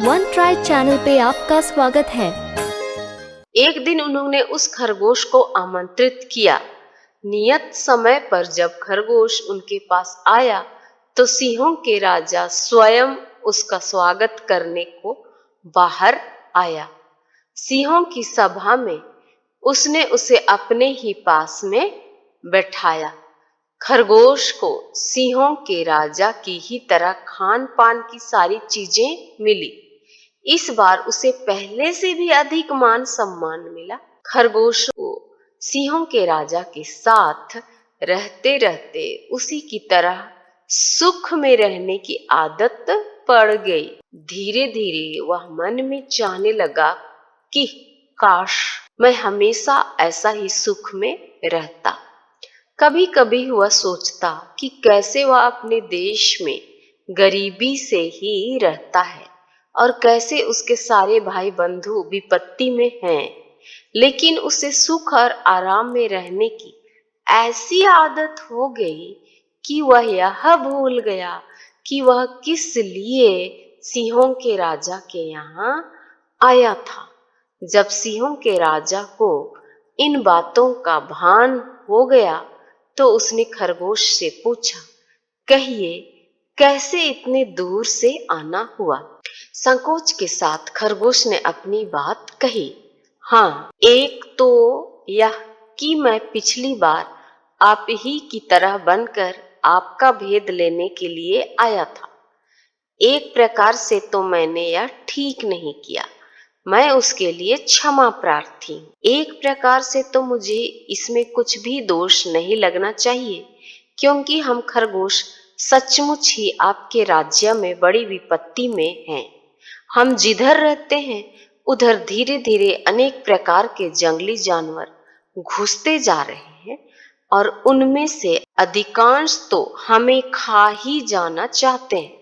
One try channel पे आपका स्वागत है। एक दिन उन्होंने उस खरगोश को आमंत्रित किया। नियत समय पर जब खरगोश उनके पास आया तो सिंहों के राजा स्वयं उसका स्वागत करने को बाहर आया। सिंहों की सभा में उसने उसे अपने ही पास में बैठाया। खरगोश को सिंहों के राजा की ही तरह खान पान की सारी चीजें मिली। इस बार उसे पहले से भी अधिक मान सम्मान मिला। खरगोश को सिंहों के राजा के साथ रहते रहते उसी की तरह सुख में रहने की आदत पड़ गई। धीरे धीरे वह मन में चाहने लगा कि काश मैं हमेशा ऐसा ही सुख में रहता। कभी कभी वह सोचता कि कैसे वह अपने देश में गरीबी से ही रहता है और कैसे उसके सारे भाई बंधु विपत्ति में हैं, लेकिन उसे सुख और आराम में रहने की ऐसी आदत हो गई कि वह यह भूल गया कि वह किस लिए सिंहों के राजा के यहाँ आया था। जब सिंहों के राजा को इन बातों का भान हो गया तो उसने खरगोश से पूछा, कहिए कैसे इतने दूर से आना हुआ? संकोच के साथ खरगोश ने अपनी बात कही। हाँ, एक तो यह कि मैं पिछली बार आप ही की तरह बनकर आपका भेद लेने के लिए आया था। एक प्रकार से तो मैंने यह ठीक नहीं किया, मैं उसके लिए क्षमा प्रार्थी हूँ। एक प्रकार से तो मुझे इसमें कुछ भी दोष नहीं लगना चाहिए, क्योंकि हम खरगोश सचमुच ही आपके राज्य में बड़ी विपत्ति में हैं। हम जिधर रहते हैं उधर धीरे धीरे अनेक प्रकार के जंगली जानवर घुसते जा रहे हैं और उनमें से अधिकांश तो हमें खा ही जाना चाहते हैं।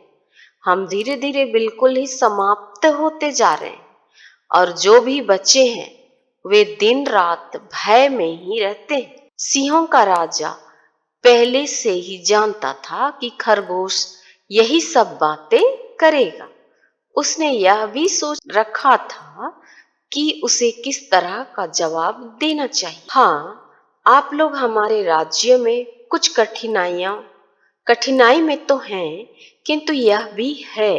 हम धीरे धीरे बिल्कुल ही समाप्त होते जा रहे हैं और जो भी बचे हैं वे दिन रात भय में ही रहते हैं। सिंहों का राजा पहले से ही जानता था कि खरगोश यही सब बातें करेगा। उसने यह भी सोच रखा था कि उसे किस तरह का जवाब देना चाहिए। हाँ, आप लोग हमारे राज्य में कुछ कठिनाई में तो हैं, किंतु यह भी है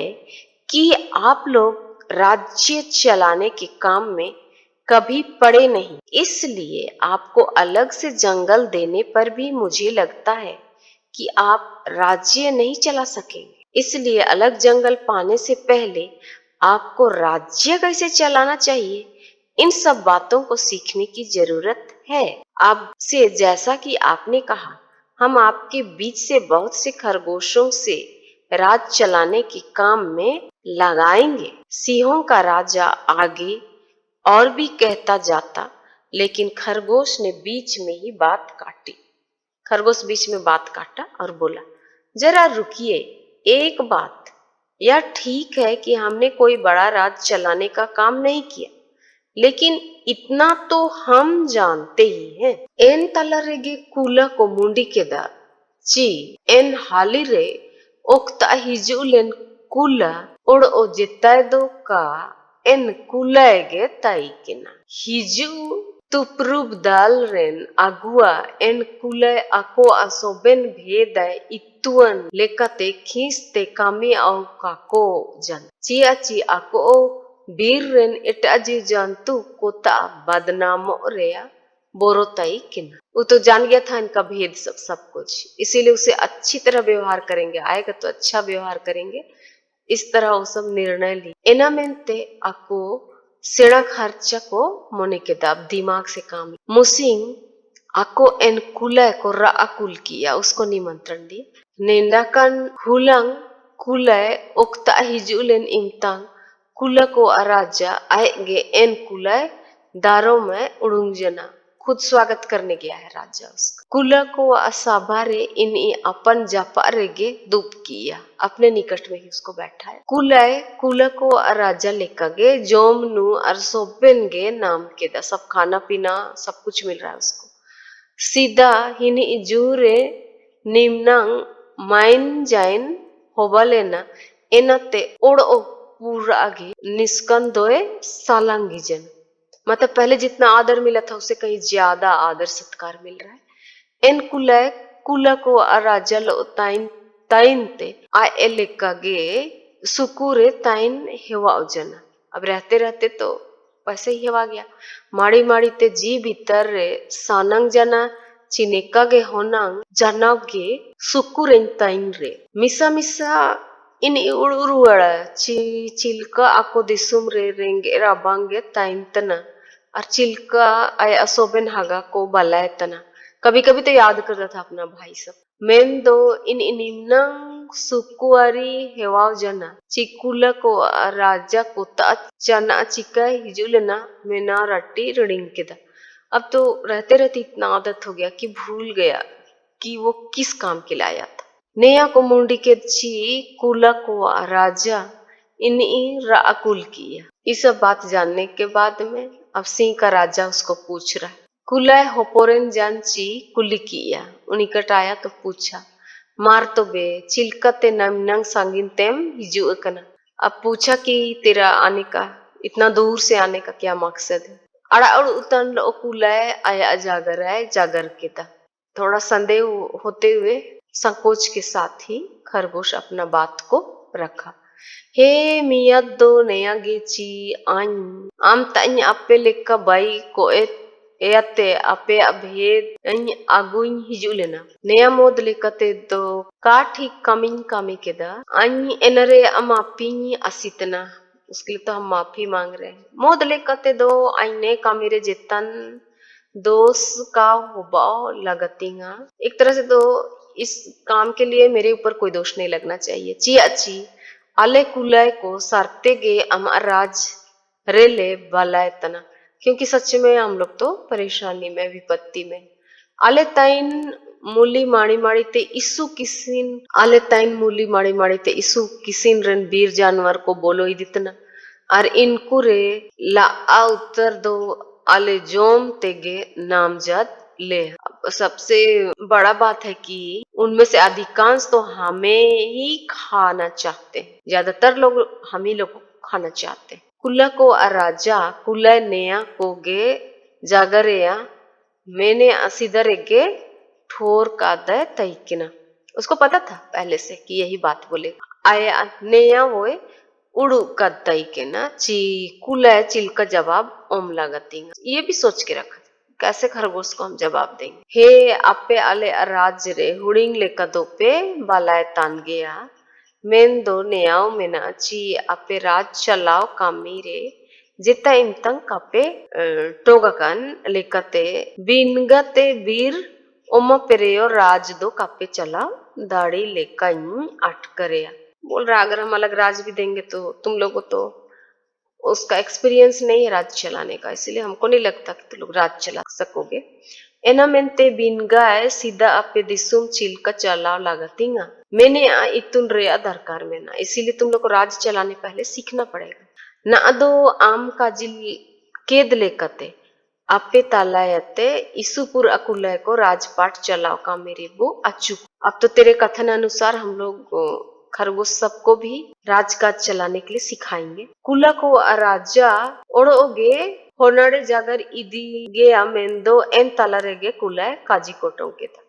कि आप लोग राज्य चलाने के काम में कभी पड़े नहीं, इसलिए आपको अलग से जंगल देने पर भी मुझे लगता है कि आप राज्य नहीं चला सकेंगे। इसलिए अलग जंगल पाने से पहले आपको राज्य कैसे चलाना चाहिए, इन सब बातों को सीखने की जरूरत है। आपसे जैसा कि आपने कहा, हम आपके बीच से बहुत से खरगोशों से राज चलाने के काम में लगाएंगे। सिंहों का राजा आगे और भी कहता जाता, लेकिन खरगोश ने बीच में ही बात काटी। खरगोश बीच में बात काटा और बोला, जरा रुकिए, एक बात, यह ठीक है कि हमने कोई बड़ा राज चलाने का काम नहीं किया, लेकिन इतना तो हम जानते ही हैं। एन तलरेगे कूला को मुंडी के दा ची एन हाली रे ओक्ता हिजुलेन कूला उड़ ओ जिताय दो का एन कूलाएगे ताई के ना हिजू तुप्रुब दाल रेन आगुआ एन कूलाय आको आसोबेन भेदाय इतुअन लेकाते खींचते कामी आओ काको जन चियाची आको बीर रेन एटाजी जंतु कोता बदनामो रेया बोरोताई किना। वो तो जान गया था इनका भेद सब कुछ, इसीलिए उसे अच्छी तरह व्यवहार करेंगे, आएगा तो अच्छा व्यवहार करेंगे, इस तरह वो सब निर्णय ली। एना मेंते आको सेड़ा खर्चा को मोने के दाब दिमाग से काम मुसिंग आको एन कुलय को राकुल किया, उसको निमंत्रण दिया। नेंदाकन हुलंग कुलय ओक्ता हिजुलेन इमतांग कुला को राजा आएगे एन कुलय दारों में उड़ूंग जना, खुद स्वागत करने गया है राजा उसका। कुला को असाबारे इन अपन जापारेगे दुप किया, अपने निकट में ही उसको बैठाया। कुला को राजा लेकागे जोमनु और सोबेनगे नाम के दा, सब खाना पीना सब कुछ मिल रहा है उसको। सीधा हिनी जूरे निम्नांग माइन जाइन होबा लेना एनाते ओड़ो पूरा आगे निस्कंदोए सालांगी जन, मतलब पहले जितना आदर मिला था उससे कहीं ज्यादा आदर सत्कार मिल रहा है। एन कुलय कुला को राजा लो ताइन ताइन ते आ एलेकागे सुकुरे ताइन हेवा जना। अब रहते रहते तो वैसे ही हेवा गया। माड़ी माड़ी ते जी भीतर रे सानंग जना चिनेका गे होनांग जनाव गे सुकुरें ताइन रे मिसा मिसा इन उड़ुड़ा चिलका आको दिसुम रे रेंगे राबांगे ताइन तना और चिल्का आय असोबेन हागा को बलाय तना। कभी कभी तो याद करता था अपना भाई सब। मेन दो इन इनिमनंग सुकुआरी हेवाव जना चिकुला को राजा को चना चिका हिजुलना मेना रट्टी रडिंग के दा। अब तो रहते रहते इतना आदत हो गया कि भूल गया कि वो किस काम के लिए आया था। नेया को मुंडी के ची कुला को राजा इन राकुल किया। ये सब बात जानने के बाद में अब सिंह का राजा उसको पूछ रहा है, कुलाय होपोरेन जानची कुली किया। उनिकट आया तो पूछा, मार तो बे चिलकते नमनंग सांगिन तेम हिजू कना। अब पूछा कि तेरा आने का इतना दूर से आने का क्या मकसद है। अड़ा उतन लो कुलाय आया जागर है जागर के था। थोड़ा संदेह होते हुए संकोच के साथ ही खरगोश अपना बात को रखा। हे मियाद दो नया गेची आन आम ताइन आपे लेका बाई को एते आपे अभेद आगुइन हिजू लेना नया मोद लेकते दो का ठीक कमिन कामी के दा आन एनरे अमापी असितना। उसके लिए तो हम माफी मांग रहे हैं। मोद लेकते दो आईने कामिरे जेतन दोष का हुबाव लगतीगा। एक तरह से तो इस काम के लिए मेरे ऊपर कोई दोष नहीं लगना चाहिए। ची अच्छी अले कुलय को सरते गे अमराज रेले बलाय तना, क्योंकि सच में हम लोग तो परेशानी में विपत्ति में। अले ताइन मूली माड़ी माड़ी ते इसु किसिन अले ताइन मूली माड़ी माड़ी ते इसु किसिन रन वीर जानवर को बोलो ही दितना और इनको रे ला उत्तर दो अले जोम तेगे नामजद ले। सबसे बड़ा बात है कि उनमें से अधिकांश तो हमें ही खाना चाहते हैं। ज्यादातर लोग हम ही लोग को खाना चाहते हैं। कुल्ला को राजा कुल्ला नेया को गे जागरेया मैंने असीदर गे ठोर का दे तैकिना। उसको पता था पहले से कि यही बात बोले। आया नेया होए उड़ू का तैकिना ची कुल्ला चिल का जवाब ओम लागती। ये भी सोच के रखा कैसे खरगोश को हम जवाब देंगे। हे आपे आले राज रे हुडिंग ले कदो पे बालाय तान गया मेन दो नेयाओ मेना ची आपे राज चलाओ कामी रे जिता इंतंग कापे टोगकन लेकते बिनगते वीर ओम पेरेयो राज दो कापे चलाओ दाढ़ी लेका अटकरेया। बोल रहा अगर हम अलग राज भी देंगे तो तुम लोगों तो उसका एक्सपीरियंस नहीं है राज चलाने का, इसलिए हमको नहीं लगता कि तुम लोग राज चला सकोगे। एना मेनते बिनगाय सीधा आपे दिसुम चिलका चलाओ लागतीगा मैंने इतुन रे दरकार में ना, इसीलिए तुम लोग को राज चलाने पहले सीखना पड़ेगा। ना दो आम काजिल केद लेकते आपे तालायते इसुपुर अकुलय को राजपाट चलाओ का मेरे वो अचुक। अब तो तेरे कथन अनुसार हम लोग खरगोश सबको भी राजकाज चलाने के लिए सिखाएंगे। कुला को राजा ओड़ोगे होनड़े जागर इदी गया मेंदो एन तलरेगे कुलाय काजी कोटों के था।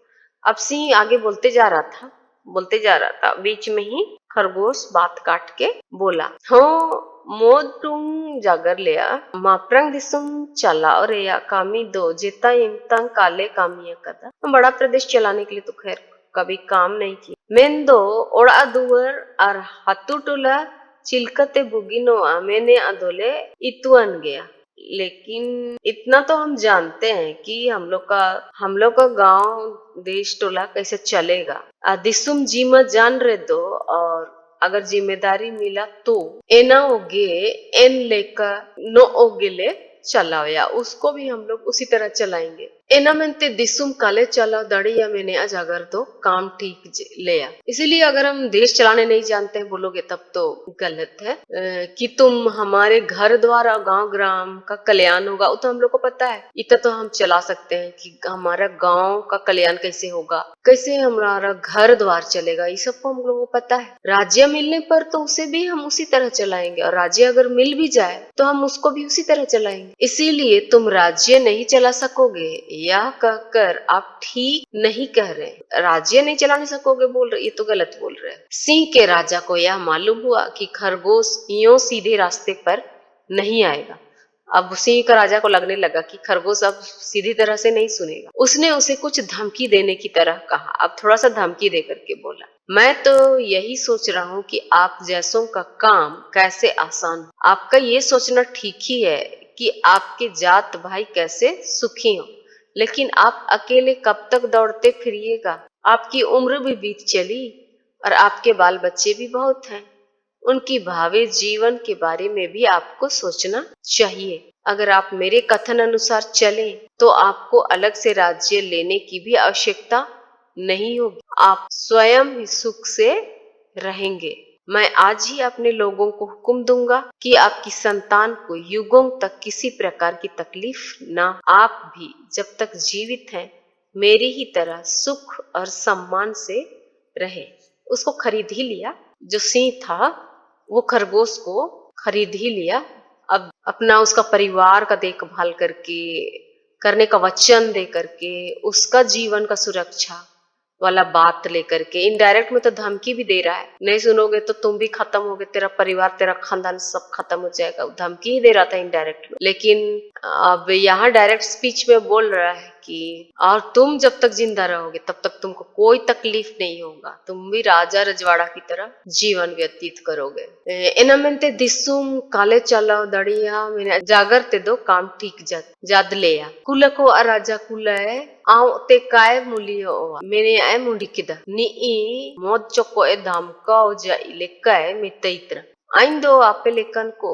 अब सिंह आगे बोलते जा रहा था बीच में ही खरगोश बात काट के बोला, हाँ मोद तुम जागर लिया माप्रंग दिसुम चला और या कामी दो जेता इंतंग काले कामिया कदा। बड़ा प्रदेश चलाने के लिए तो खैर कभी काम नहीं की। मेंदो ओड़ा दुवर और हाथुटुला चिलकते बुगिनो मैंने अदोले इतुअन गया। लेकिन इतना तो हम जानते हैं कि हम लोग का गांव देश टोला कैसे चलेगा। दिसुम जीमा जान रहे दो और अगर जिम्मेदारी मिला तो एना ओगे एन लेकर नो ओगे ले चलाओ या उसको भी हम लोग उसी तरह चलाएंगे एनामेंते दिसुम काले चला दड़िया मैंने अजागर तो काम ठीक लिया। इसीलिए अगर हम देश चलाने नहीं जानते हैं बोलोगे तब तो गलत है। कि तुम हमारे घर द्वार और गांव ग्राम का कल्याण होगा वो तो हम लोग को पता है। इतना तो हम चला सकते हैं कि हमारा गांव का कल्याण कैसे होगा, कैसे हमारा घर द्वार चलेगा, ये सबको हम लोग को पता है। राज्य मिलने पर तो उसे भी हम उसी तरह चलाएंगे, और राज्य अगर मिल भी जाए तो हम उसको भी उसी तरह चलाएंगे। इसीलिए तुम राज्य नहीं चला सकोगे यह कहकर आप ठीक नहीं कह रहे। राज्य नहीं चलाने सकोगे बोल रहे, ये तो गलत बोल रहे। सिंह के राजा को यह मालूम हुआ कि खरगोश यूं सीधे रास्ते पर नहीं आएगा। अब सिंह का राजा को लगने लगा कि खरगोश अब सीधी तरह से नहीं सुनेगा। उसने उसे कुछ धमकी देने की तरह कहा। अब थोड़ा सा धमकी दे करके बोला, मैं तो यही सोच रहा हूँ कि आप जैसों का काम कैसे आसान। आपका ये सोचना ठीक ही है कि आपके जात भाई कैसे सुखी हो, लेकिन आप अकेले कब तक दौड़ते फिरिएगा। आपकी उम्र भी बीत चली और आपके बाल बच्चे भी बहुत हैं। उनकी भावी जीवन के बारे में भी आपको सोचना चाहिए। अगर आप मेरे कथन अनुसार चलें तो आपको अलग से राज्य लेने की भी आवश्यकता नहीं होगी। आप स्वयं ही सुख से रहेंगे। मैं आज ही अपने लोगों को हुक्म दूंगा कि आपकी संतान को युगों तक किसी प्रकार की तकलीफ ना। आप भी जब तक जीवित हैं मेरी ही तरह सुख और सम्मान से रहे। उसको खरीद ही लिया। जो सिंह था वो खरगोश को खरीद ही लिया। अब अपना उसका परिवार का देखभाल करके करने का वचन दे करके उसका जीवन का सुरक्षा वाला बात लेकर के इनडायरेक्ट में तो धमकी भी दे रहा है, नहीं सुनोगे तो तुम भी खत्म होगे, तेरा परिवार तेरा खानदान सब खत्म हो जाएगा। धमकी ही दे रहा था इनडायरेक्ट में। लेकिन अब यहाँ डायरेक्ट स्पीच में बोल रहा है कि और तुम जब तक जिंदा रहोगे तब तक तुमको कोई तकलीफ नहीं होगा, तुम भी राजा रजवाड़ा की तरह जीवन व्यतीत करोगे। एनामेंते दिसुम काले चलाओ दड़िया मैंने जागरते दो काम ठीक जाद लेया कुलको राजा कुलय आओ ते काय मुलियो मैंने आय मुंडी किदा नी मोद चोको ए धाम का जा इलेकाय मितैत्र आइंदो आपे लेकन को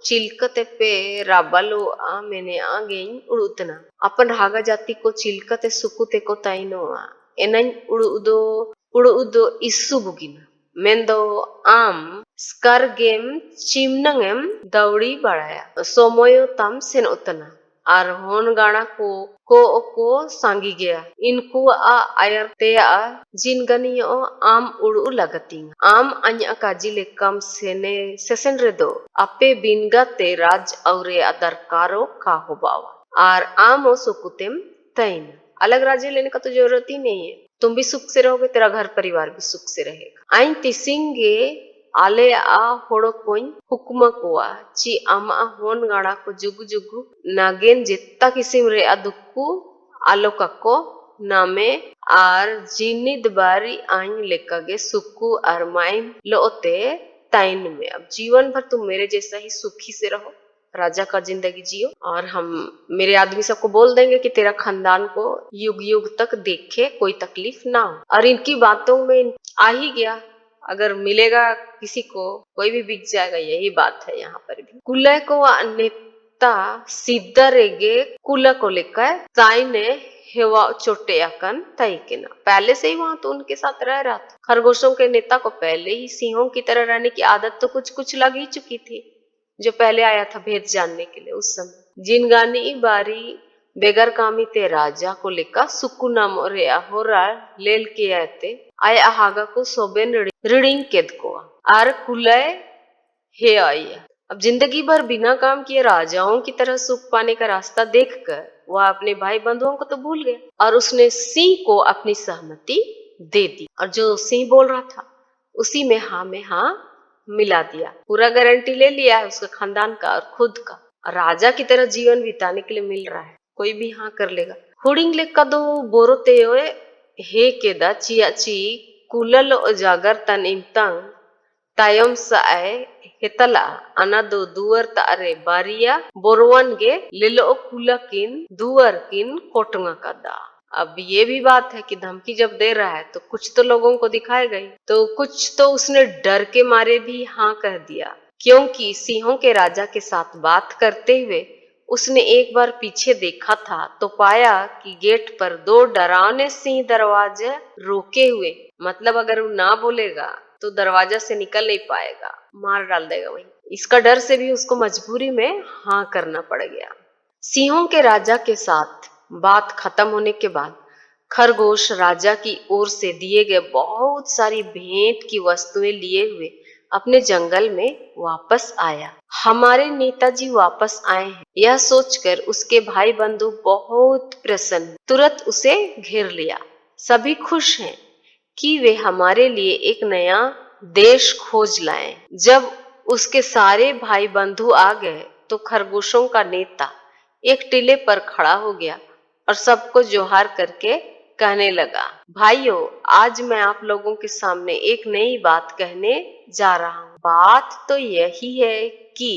चिलकते पे राबालो आ मैंने आगे उड़ुतना अपन रागा जाति को चिलकते सुकुते को ताइनो आ एनन उड़ुदो इस्सु बुगिना मेंदो आम स्कार गेम चिमनंगेम दौड़ी बढ़ाया सोमोयो तम सेन उतना और होन गाना को सांगी गया इनको आ आयर ते आ जिन गनियो आम उड़ू लगती आम अन्य काजी ले कम सेने सेसन रे दो अपे बिनगा ते राज औरे अदरकारो का हो बावा और आम ओ सुकुतेम तैन अलग राज्य लेने का तो जरूरत ही नहीं है। तुम भी सुख से रहोगे, तेरा घर परिवार भी सुख से रहेगा। आइन तिसिंगे आले आ होड़ो कोई हुक्म कोआ ची आमा होन गाड़ा को जुगु जुगु नागेन जित्ता किसिम रे अदुक्कू आलोकाको नामे आर जिनिद बारी आइन लेकागे सुक्कू आर माइन लोते ताइन में। अब जीवन भर तुम मेरे जैसा ही सुखी से रहो, राजा का जिंदगी जियो, और हम मेरे आदमी सबको बोल देंगे कि तेरा खानदान को युग युग तक देखे, कोई तकलीफ ना हो। और इनकी बातों में आ ही गया, अगर मिलेगा किसी को कोई भी बिक जाएगा, यही बात है यहाँ पर भी। कुलय को नेता सीधा रेगे कुला को लेकर ताई ने हेवा चोटे अकन तई के ना पहले से ही वहां तो उनके साथ रह रहा था। खरगोशों के नेता को पहले ही सिंहों की तरह रहने की आदत तो कुछ कुछ लग ही चुकी थी, जो पहले आया था भेद जानने के लिए उस समय। जिनगानी बारी बेगर कामी ते राजा को लेकर सुकुना मोरे होरा लेल के आते आय आहागा को सोबेन ऋणिंग केद को आर कुलय हे आई। अब जिंदगी भर बिना काम किए राजाओं की तरह सुख पाने का रास्ता देखकर वह अपने भाई बंधुओं को तो भूल गया और उसने सिंह को अपनी सहमति दे दी, और जो सिंह बोल रहा था उसी में हाँ मिला दिया। पूरा गारंटी ले लिया है उसका खानदान का और खुद का, और राजा की तरह जीवन बिताने के लिए मिल रहा है, कोई भी हाँ कर लेगा। हुडिंग ले का दो बोरोते हे केदा चियाची कुलल जागर तन इंतंग तायम साए हेतला अनादो दुअर तारे बारिया बोरवन गे लिलो कुला किन दुअर किन कोटंगा कदा। अब ये भी बात है कि धमकी जब दे रहा है तो कुछ तो लोगों को दिखाएगा ही, तो कुछ तो उसने डर के मारे भी हाँ कह दिया, क्योंकि सिंहों के राजा के साथ बात करते हुए उसने एक बार पीछे देखा था तो पाया कि गेट पर दो डरावने सिंह दरवाजे रोके हुए, मतलब अगर वो ना बोलेगा तो दरवाजा से निकल नहीं पाएगा, मार डाल देगा वही। इसका डर से भी उसको मजबूरी में हाँ करना पड़ गया। सिंहों के राजा के साथ बात खत्म होने के बाद खरगोश राजा की ओर से दिए गए बहुत सारी भेंट की वस्तुएं लिए हुए अपने जंगल में वापस आया। हमारे नेताजी वापस आए हैं, यह सोचकर उसके भाई बंधु बहुत प्रसन्न, तुरंत उसे घेर लिया। सभी खुश हैं कि वे हमारे लिए एक नया देश खोज लाए। जब उसके सारे भाई बंधु आ गए तो खरगोशों का नेता एक टीले पर खड़ा हो गया और सबको जोहार करके कहने लगा, भाइयों, आज मैं आप लोगों के सामने एक नई बात कहने जा रहा हूँ। बात तो यही है कि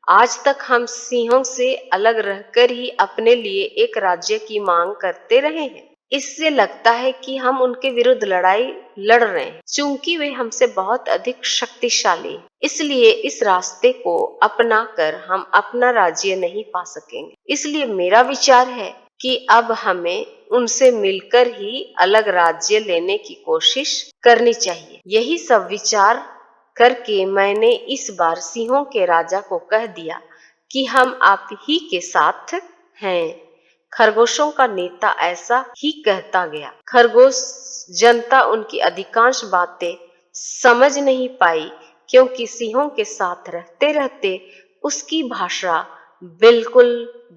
आज तक हम सिंहों से अलग रहकर ही अपने लिए एक राज्य की मांग करते रहे हैं। इससे लगता है कि हम उनके विरुद्ध लड़ाई लड़ रहे हैं, चूंकि वे हमसे बहुत अधिक शक्तिशाली हैं। इसलिए इस रास्ते को अपनाकर हम अपना राज्य नहीं पा सकेंगे। इसलिए मेरा विचार है कि अब हमें उनसे मिलकर ही अलग राज्य लेने की कोशिश करनी चाहिए। यही सब विचार करके मैंने इस बार सिंहों के राजा को कह दिया कि हम आप ही के साथ हैं। खरगोशों का नेता ऐसा ही कहता गया। खरगोश जनता उनकी अधिकांश बातें समझ नहीं पाई, क्योंकि सिंहों के साथ रहते रहते उसकी भाषा बिल्कुल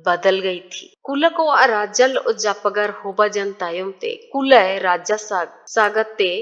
बदल गई थी। कुलको राजल उजापगर होबा जनतायमते कुलय राजा सागते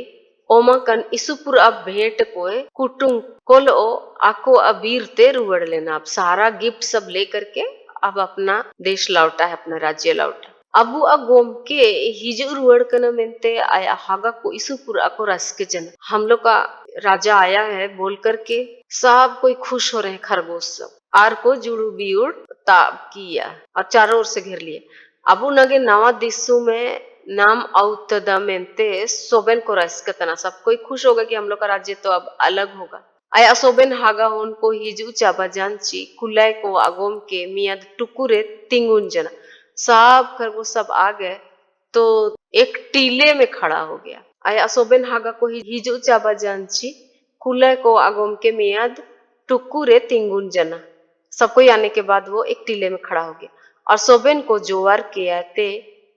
ओमाकन इसुपुर अब भेंट कोय कुटुंग कोल ओ आको अबीर ते रुवड़ लेना। अब सारा गिफ्ट सब लेकर के अब अपना देश लौटा है, अपना राज्य लौटा। अबू अगोम के हिजू रुवड़ कना मेंते आया हागा को इसुपुर आको रस के जन। हम लोग का राजा आया है बोल करके सब कोई खुश हो रहे हैं। खरगोश सब आर को जुड़ू बियुड़ ताब किया और चारों ओर से घेर लिए। अबू नगे नवा दिसू में नाम औतदमेंते सोबेन को रसकतना। सब कोई खुश होगा कि हम लोग का राज्य तो अब अलग होगा। आया सोबेन हागा उनको हिजू चाबा जानची कुल्लाय को आगोम के मियाद टुकुरे तिंगुन जना। सब खरगोश सब आ गए तो एक टीले में खड़ा हो गया। आया सोबेन हागा को हिजू चाबा जानची कुल्लाय को आगोम के मियाद टुकुरे तिंगुन जना। सब कोई आने के बाद वो एक टीले में खड़ा हो गया और सोबेन को जोवार किया ते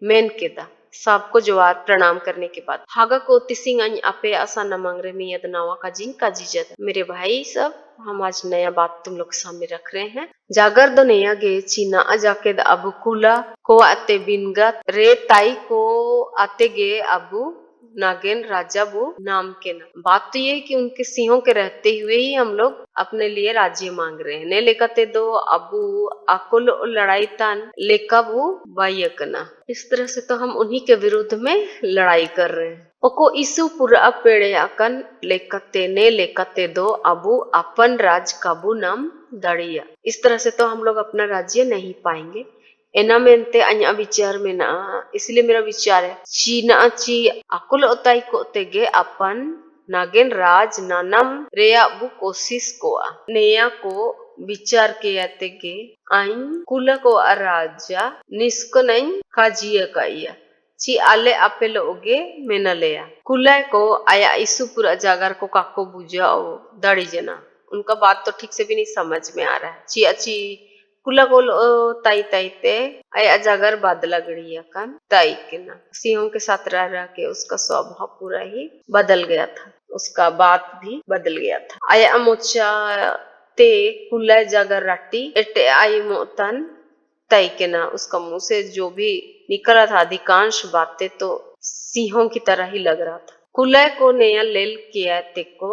मेन के दा। सबको जोवार प्रणाम करने के बाद हागा को तिसिंग आपे आसा न मांग रहे मियद नावा का जिन का जीजत। मेरे भाई सब, हम आज नया बात तुम लोग सामने रख रहे हैं। जागर दो नया गे चीना अजाके अबू कुला को आते बिनगत रे ताई को आते गे अबू नागेन राजा वो नाम के नाम। बात तो ये है कि उनके सिंहों के रहते हुए ही हम लोग अपने लिए राज्य मांग रहे हैं। ने लेकते दो अबू अकुल लड़ाई तान लेकबू बायकना। इस तरह से तो हम उन्हीं के विरुद्ध में लड़ाई कर रहे हैं। ओको इसु पूरा पेड़े अकन लेकते ने लेकते दो अबू अपन राज कबू नाम दड़िया। इस तरह से तो हम लोग अपना राज्य नहीं पाएंगे। एना मेनते अन्य विचार में ना, इसलिए मेरा विचार है चीना ची अकुल ओताई को तेगे अपन नागेन राज नानम रेया बु कोशिश कोआ नेया को विचार के आते के आइन कुला को राजा निस्को नहीं काजिया काइया ची आले आपे लोगे मेनलेया कुला को आया इसुपुर जागर को काको बुझाओ दड़ी जना। उनका बात तो ठीक से भी नहीं समझ में आ रहा है। ची अच्छी कुला गोल ताई ताई ते आया जागर बादला गड़िया कान ताई के ना। सिंहों के साथ रह रह के उसका स्वभाव पूरा ही बदल गया था, उसका बात भी बदल गया था। आया मोचा ते कुला जागर राटी एटे आई मोतन ताई के ना। उसका मुंह से जो भी निकल रहा था अधिकांश बातें तो सिंहों की तरह ही लग रहा था। कुलय को नया लेल किया तेको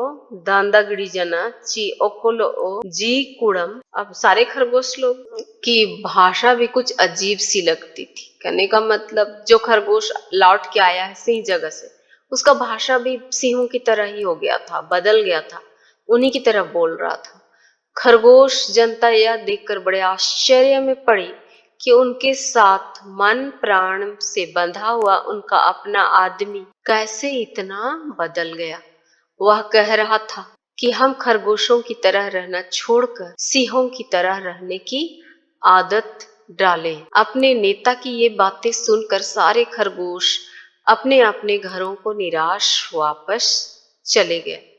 दांदागड़ी जना ची ओकोलो ओ जी कुड़म। अब सारे खरगोश लोग की भाषा भी कुछ अजीब सी लगती थी। कहने का मतलब जो खरगोश लौट के आया है सिंह जगह से, उसका भाषा भी सिंहों की तरह ही हो गया था, बदल गया था, उन्हीं की तरह बोल रहा था। खरगोश जनता यह देखकर बड़े आश्चर्य में पड़ी कि उनके साथ मन प्राण से बंधा हुआ उनका अपना आदमी कैसे इतना बदल गया। वह कह रहा था कि हम खरगोशों की तरह रहना छोड़कर सिंहों की तरह रहने की आदत डालें। अपने नेता की ये बातें सुनकर सारे खरगोश अपने अपने घरों को निराश वापस चले गए।